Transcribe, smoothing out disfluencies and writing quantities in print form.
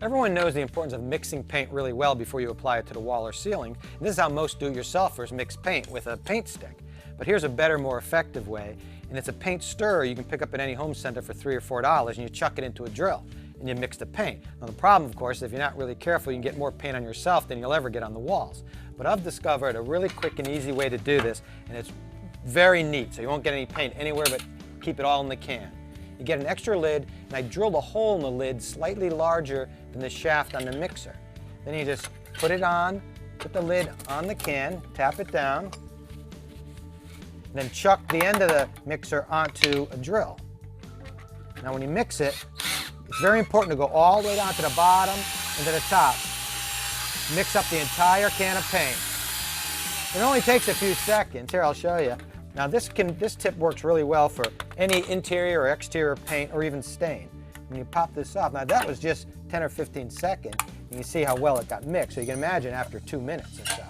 Everyone knows the importance of mixing paint really well before you apply it to the wall or ceiling, and this is how most do-it-yourselfers mix paint with a paint stick. But here's a better, more effective way, and it's a paint stirrer you can pick up at any home center for $3 or $4, and you chuck it into a drill, and you mix the paint. Now the problem, of course, is if you're not really careful, you can get more paint on yourself than you'll ever get on the walls. But I've discovered a really quick and easy way to do this, and it's very neat, so you won't get any paint anywhere but keep it all in the can. You get an extra lid, and I drilled a hole in the lid slightly larger than the shaft on the mixer. Then you just put it on, put the lid on the can, tap it down, then chuck the end of the mixer onto a drill. Now when you mix it, it's very important to go all the way down to the bottom and to the top. Mix up the entire can of paint. It only takes a few seconds. Here, I'll show you. Now this tip works really well for any interior or exterior paint or even stain. When you pop this off, now that was just 10 or 15 seconds, and you see how well it got mixed. So you can imagine after 2 minutes or so.